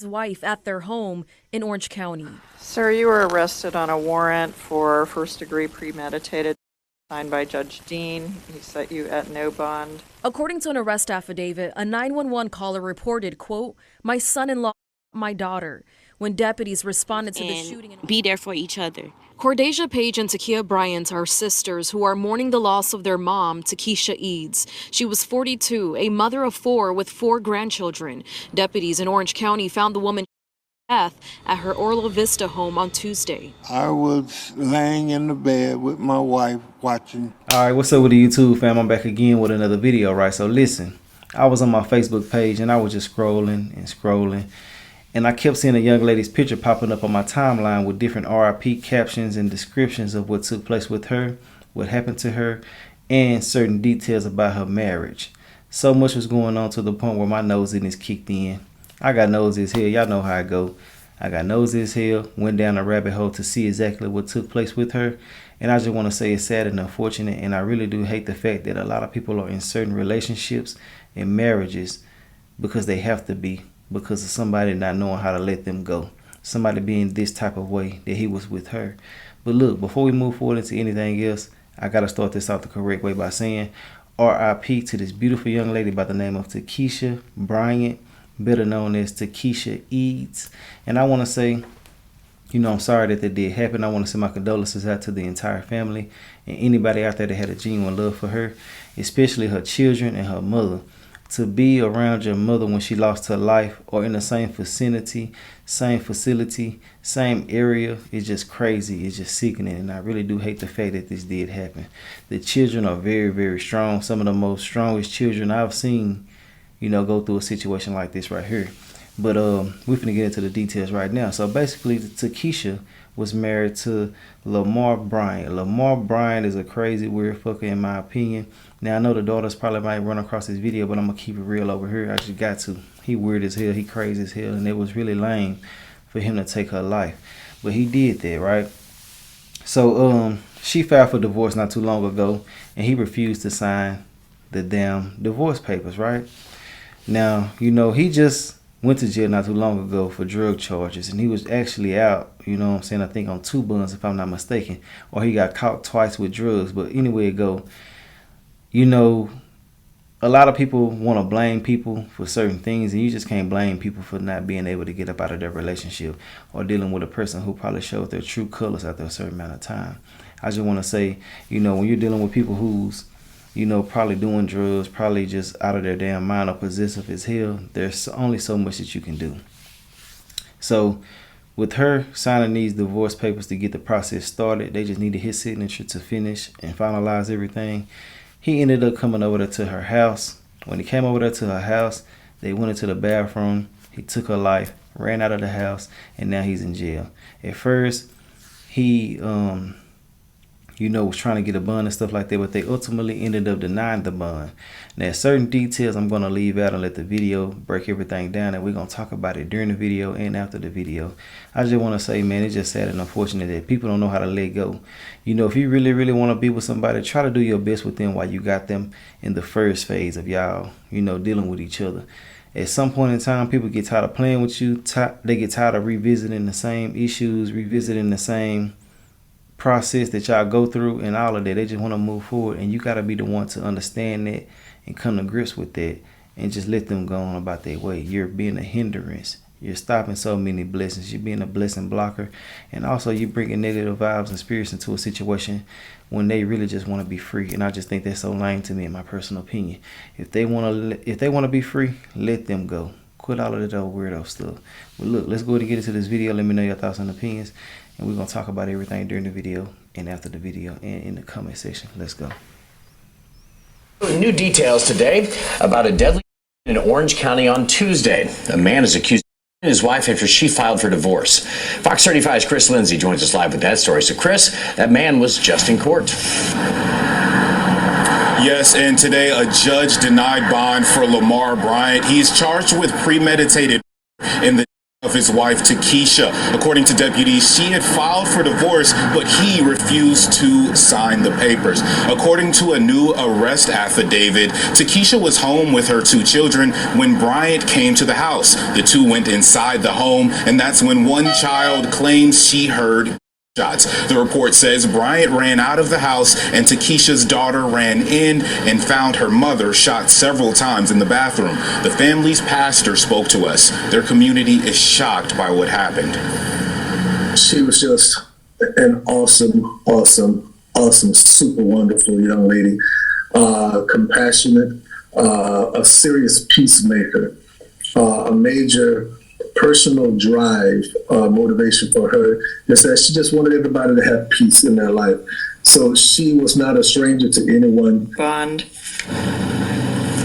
his wife at their home in Orange County. Sir, you were arrested on a warrant for first-degree premeditated, signed by Judge Dean. He set you at no bond. According to an arrest affidavit, a 911 caller reported, quote, "My son-in-law, my daughter," when deputies responded to the shooting. Be there for each other. Cordasia Page and Takia Bryant are sisters who are mourning the loss of their mom, Takesha Eads. She was 42, a mother of 4 with 4 grandchildren. Deputies in Orange County found the woman death at her Orla Vista home on Tuesday. I was laying in the bed with my wife watching. All right, what's up with the YouTube fam? I'm back again with another video, right? So listen, I was on my Facebook page and I was just scrolling and scrolling. And I kept seeing a young lady's picture popping up on my timeline with different RIP captions and descriptions of what took place with her, what happened to her, and certain details about her marriage. So much was going on to the point where my nosiness kicked in. I got nosy as hell. Y'all know how I go. I got nosy as hell. Went down a rabbit hole to see exactly what took place with her. And I just want to say it's sad and unfortunate. And I really do hate the fact that a lot of people are in certain relationships and marriages because they have to be, because of somebody not knowing how to let them go. Somebody being this type of way that he was with her. But look, before we move forward into anything else, I got to start this out the correct way by saying RIP to this beautiful young lady by the name of Takesha Bryant, better known as Takesha Eads. And I want to say, I'm sorry that did happen. I want to send my condolences out to the entire family and anybody out there that had a genuine love for her, especially her children and her mother. To be around your mother when she lost her life or in the same vicinity, same facility, same area is just crazy. It's just sickening. And I really do hate the fact that this did happen. The children are very, very strong. Some of the most strongest children I've seen, go through a situation like this right here. But we're finna get into the details right now. So basically, Takesha was married to Lamar Bryant. Lamar Bryant is a crazy, weird fucker in my opinion. Now, I know the daughters probably might run across this video, but I'm going to keep it real over here. I just got to. He weird as hell. He crazy as hell. And it was really lame for him to take her life. But he did that, right? So she filed for divorce not too long ago, and he refused to sign the damn divorce papers, right? Now, he just went to jail not too long ago for drug charges, and he was actually out, I think on 2 bonds if I'm not mistaken, or he got caught twice with drugs. But anyway it go, a lot of people want to blame people for certain things, and you just can't blame people for not being able to get up out of their relationship or dealing with a person who probably showed their true colors after a certain amount of time. I just want to say, when you're dealing with people who's probably doing drugs, probably just out of their damn mind or possessive as hell, there's only so much that you can do. So with her signing these divorce papers to get the process started, they just needed his signature to finish and finalize everything. He ended up coming over there to her house. When he came over there to her house, they went into the bathroom. He took her life, ran out of the house, and now he's in jail. At first, he was trying to get a bond and stuff like that, but they ultimately ended up denying the bond. Now, certain details I'm going to leave out and let the video break everything down, and we're going to talk about it during the video and after the video. I just want to say, man, it's just sad and unfortunate that people don't know how to let go. If you really, really want to be with somebody, try to do your best with them while you got them in the first phase of y'all, dealing with each other. At some point in time, people get tired of playing with you. They get tired of revisiting the same issues, revisiting the same process that y'all go through and all of that. They just want to move forward, and you got to be the one to understand that and come to grips with that and just let them go on about their way. You're being a hindrance. You're stopping so many blessings. You're being a blessing blocker, and also you're bringing negative vibes and spirits into a situation when they really just want to be free. And I just think that's so lame to me, in my personal opinion. If they want to be free, let them go. Quit all of that old weirdo stuff. But look, let's go ahead and get into this video. Let me know your thoughts and opinions, and we're going to talk about everything during the video and after the video and in the comment section. Let's go. New details today about a deadly in Orange County on Tuesday. A man is accused of his wife after she filed for divorce. Fox 35's Chris Lindsay joins us live with that story. So Chris, that man was just in court. Yes, and today a judge denied bond for Lamar Bryant. He is charged with premeditated in the of his wife, Takesha. According to deputies, she had filed for divorce, but he refused to sign the papers. According to a new arrest affidavit, Takesha was home with her 2 children when Bryant came to the house. The 2 went inside the home, and that's when one child claims she heard shots. The report says Bryant ran out of the house and Takesha's daughter ran in and found her mother shot several times in the bathroom. The family's pastor spoke to us. Their community is shocked by what happened. She was just an awesome, super wonderful young lady, compassionate, a serious peacemaker, a major personal drive, motivation for her is that she just wanted everybody to have peace in their life. So she was not a stranger to anyone. Bond.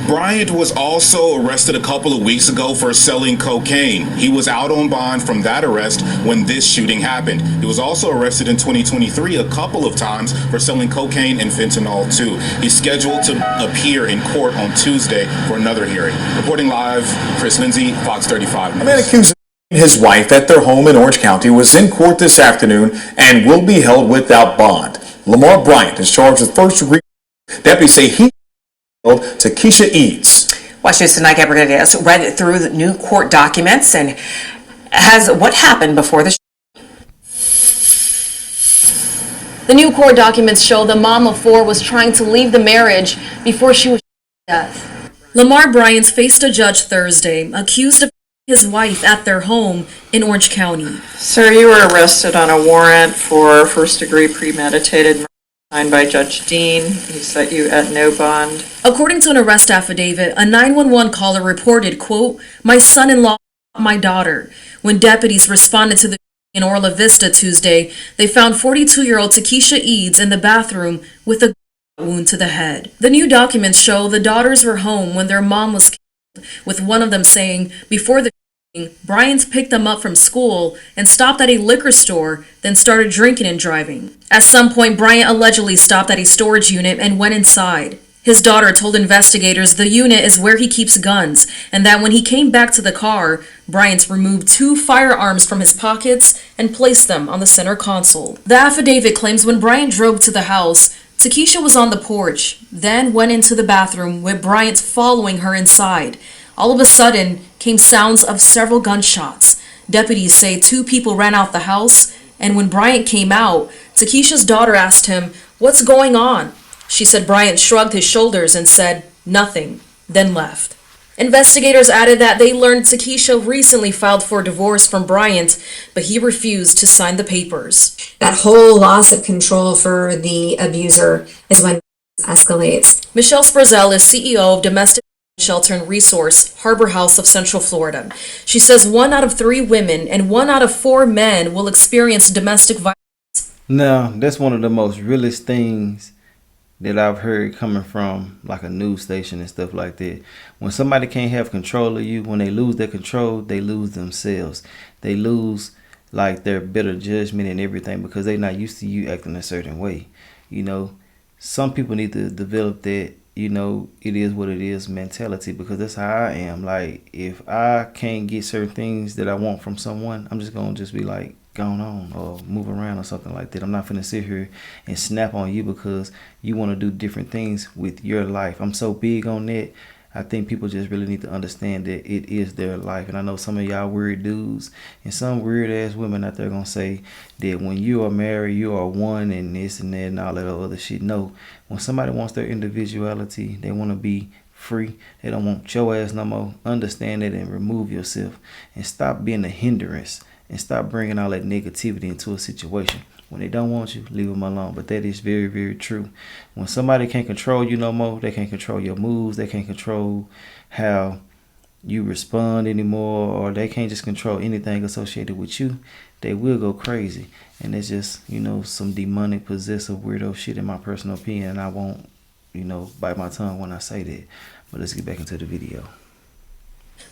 Bryant was also arrested a couple of weeks ago for selling cocaine. He was out on bond from that arrest when this shooting happened. He was also arrested in 2023 a couple of times for selling cocaine and fentanyl too. He's scheduled to appear in court on Tuesday for another hearing. Reporting live, Chris Lindsay, Fox 35 News. A man accused of his wife at their home in Orange County was in court this afternoon and will be held without bond. Lamar Bryant is charged with first-degree. Deputies say he Takesha Eads. Watch News Tonight, Gabrielle read through the new court documents and has what happened before the The new court documents show the mom of 4 was trying to leave the marriage before she was shot to death. Lamar Bryant faced a judge Thursday, accused of his wife at their home in Orange County. Sir, you were arrested on a warrant for first-degree premeditated murder signed by Judge Dean. He set you at no bond. According to an arrest affidavit, a 911 caller reported, quote, "My son-in-law shot my daughter." When deputies responded to the in Orla Vista Tuesday, they found 42-year-old Takesha Eads in the bathroom with a wound to the head. The new documents show the daughters were home when their mom was killed, with one of them saying, before the shooting, Bryant picked them up from school and stopped at a liquor store, then started drinking and driving. At some point, Bryant allegedly stopped at a storage unit and went inside. His daughter told investigators the unit is where he keeps guns, and that when he came back to the car, Bryant removed 2 firearms from his pockets and placed them on the center console. The affidavit claims when Bryant drove to the house, Takesha was on the porch, then went into the bathroom with Bryant following her inside. All of a sudden came sounds of several gunshots. Deputies say 2 people ran out the house, and when Bryant came out, Takesha's daughter asked him, "What's going on?" She said Bryant shrugged his shoulders and said, "Nothing," then left. Investigators added that they learned Takesha recently filed for divorce from Bryant, but he refused to sign the papers. That whole loss of control for the abuser is when it escalates. Michelle Sprazel is CEO of Domestic Shelter and Resource, Harbor House of Central Florida. She says 1 out of 3 women and 1 out of 4 men will experience domestic violence. Now, that's one of the most realest things that I've heard coming from like a news station and stuff like that. When somebody can't have control of you, when they lose their control, they lose themselves. They lose like their better judgment and everything because they're not used to you acting a certain way. You know, some people need to develop that, you know, it is what it is mentality, because that's how I am. Like, if I can't get certain things that I want from someone, I'm just gonna just be like, going on or move around or something like that. I'm not finna sit here and snap on you because you want to do different things with your life. I'm so big on that. I think people just really need to understand that it is their life. And I know some of y'all weird dudes and some weird ass women out there gonna say that when you are married, you are one and this and that and all that other shit. No, when somebody wants their individuality, they want to be free. They don't want your ass no more. Understand it and remove yourself and stop being a hindrance. And stop bringing all that negativity into a situation. When they don't want you, leave them alone. But that is very, very true. When somebody can't control you no more, they can't control your moves. They can't control how you respond anymore. Or they can't just control anything associated with you. They will go crazy. And it's just, you know, some demonic, possessive, weirdo shit in my personal opinion. And I won't, you know, bite my tongue when I say that. But let's get back into the video.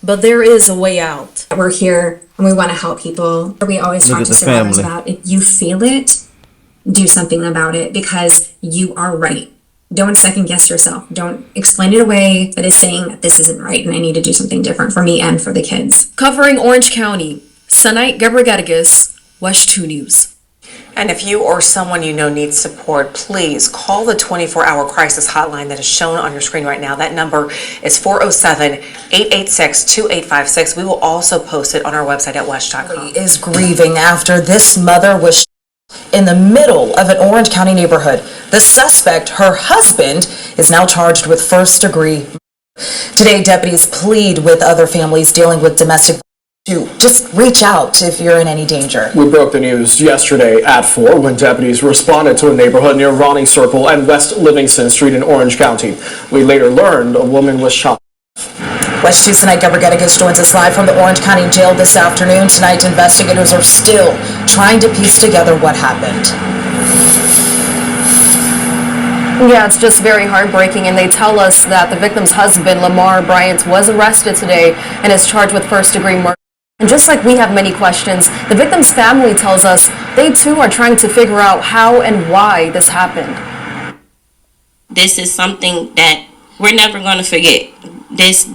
But there is a way out. We're here and we want to help people. We always talk to survivors about, if you feel it, do something about it because you are right. Don't second guess yourself. Don't explain it away, but is saying that this isn't right and I need to do something different for me and for the kids. Covering Orange County, Sanait Gebrigadigas, West 2 News. And if you or someone you know needs support, please call the 24-hour crisis hotline that is shown on your screen right now. That number is 407-886-2856. We will also post it on our website at wesh.com. Is grieving after this mother was in the middle of an Orange County neighborhood. The suspect, her husband, is now charged with first-degree. Today, deputies plead with other families dealing with domestic to just reach out if you're in any danger. We broke the news yesterday at 4 when deputies responded to a neighborhood near Ronnie Circle and West Livingston Street in Orange County. We later learned a woman was shot. West 2 Tonight, Gebrigadigas joins us live from the Orange County Jail this afternoon. Tonight, investigators are still trying to piece together what happened. Yeah, it's just very heartbreaking, and they tell us that the victim's husband, Lamar Bryant, was arrested today and is charged with first-degree murder. And just like we have many questions, the victim's family tells us they too are trying to figure out how and why this happened. This is something that we're never going to forget. This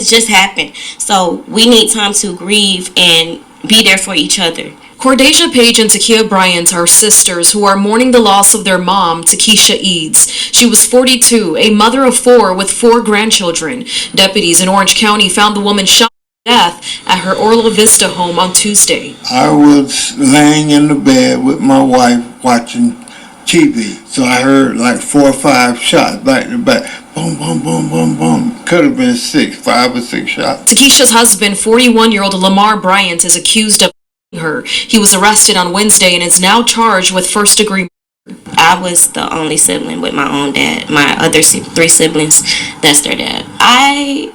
just happened. So we need time to grieve and be there for each other. Cordasia Page and Takia Bryant are sisters who are mourning the loss of their mom, Takisha Eads. She was 42, a mother of 4 with 4 grandchildren. Deputies in Orange County found the woman shot to death at her Orla Vista home on Tuesday. I was laying in the bed with my wife watching TV. So I heard like 4 or 5 shots back to back. Boom, boom, boom, boom, boom. Could have been 5 or 6 shots. Takisha's husband, 41-year-old Lamar Bryant, is accused of her. He was arrested on Wednesday and is now charged with first-degree murder. I was the only sibling with my own dad. My other 3 siblings, that's their dad. I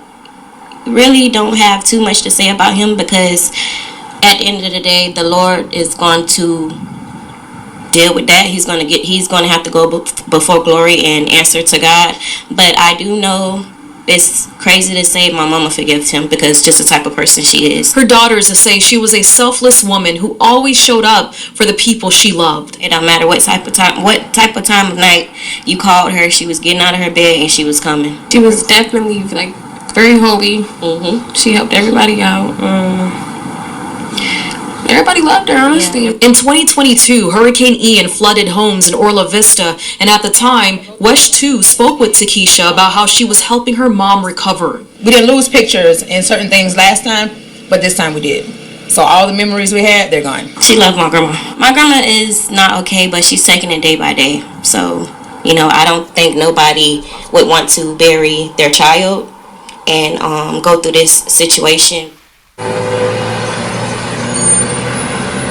really don't have too much to say about him because at the end of the day, the Lord is going to deal with that. He's going to have to go before glory and answer to God. But I do know it's crazy to say my mama forgives him because just the type of person she is. Her daughters say she was a selfless woman who always showed up for the people she loved. It don't matter what type of time of night you called her, she was getting out of her bed and she was coming. She was definitely like very holy. She helped everybody out. Everybody loved her, honestly. Yeah. In 2022, Hurricane Ian flooded homes in Orla Vista, and at the time, Wesh 2 spoke with Takisha about how she was helping her mom recover. We didn't lose pictures and certain things last time, but this time we did. So all the memories we had, they're gone. She loved my grandma. My grandma is not okay, but she's taking it day by day. So, I don't think nobody would want to bury their child and go through this situation.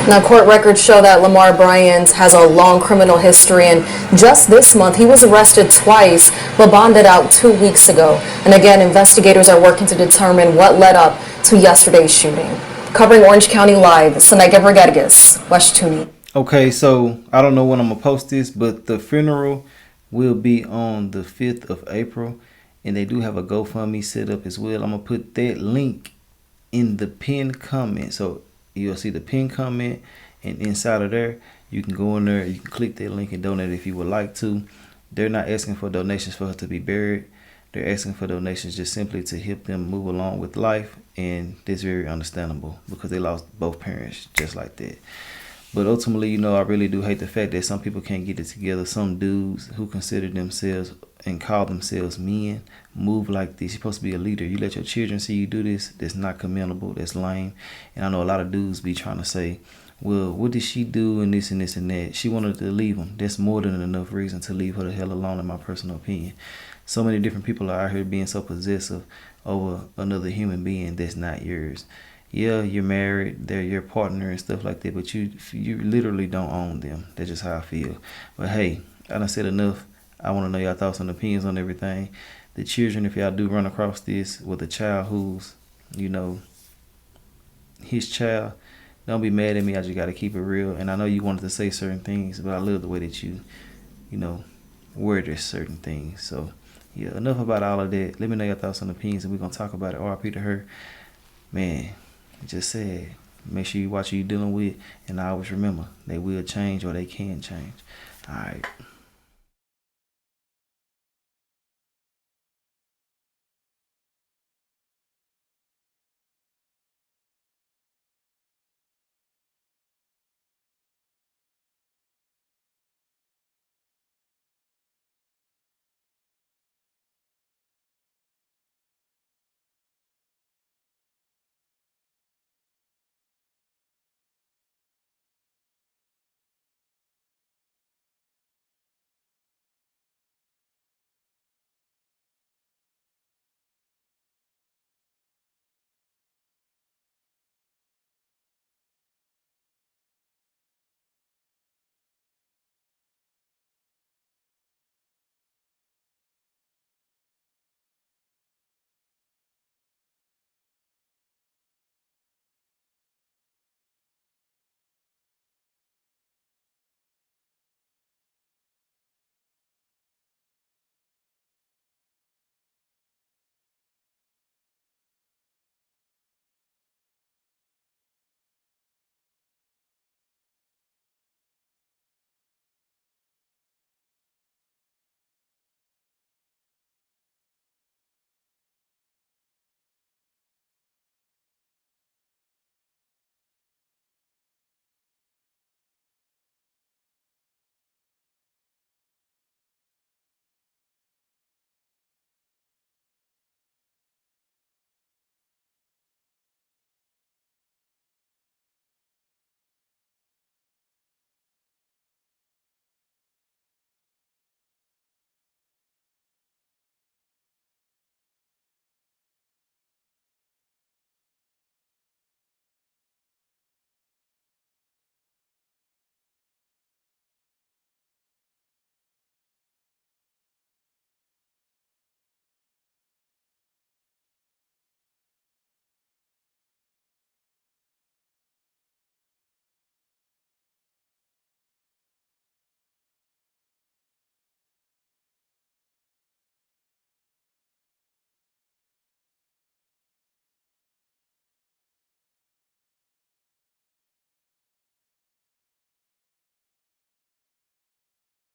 Now, court records show that Lamar Bryant has a long criminal history, and just this month he was arrested twice but bonded out 2 weeks ago. And again, investigators are working to determine what led up to yesterday's shooting. Covering Orange County Live, Sanait Gebrigadigas, West 2 News. Okay, so I don't know when I'm going to post this, but the funeral will be on the 5th of April, and they do have a GoFundMe set up as well. I'm going to put that link in the pinned comment. So you'll see the pinned comment, and inside of there, you can go in there, you can click that link and donate if you would like to. They're not asking for donations for her to be buried. They're asking for donations just simply to help them move along with life, and that's very understandable because they lost both parents just like that. But ultimately, I really do hate the fact that some people can't get it together. Some dudes who consider themselves and call themselves men move like this. You're supposed to be a leader. You let your children see you do this. That's not commendable. That's lame. And I know a lot of dudes be trying to say, well, what did she do and this and this and that? She wanted to leave him. That's more than enough reason to leave her the hell alone, in my personal opinion. So many different people are out here being so possessive over another human being that's not yours. Yeah, you're married, they're your partner and stuff like that, but you literally don't own them. That's just how I feel. But hey, I done said enough. I want to know your thoughts and opinions on everything. The children, if y'all do run across this with a child who's, his child, don't be mad at me. I just got to keep it real. And I know you wanted to say certain things, but I love the way that you word certain things. So, yeah, enough about all of that. Let me know your thoughts and opinions, and we're going to talk about it. RIP to her. Man, just said, make sure you watch who you're dealing with, and always remember, they will change or they can change. All right.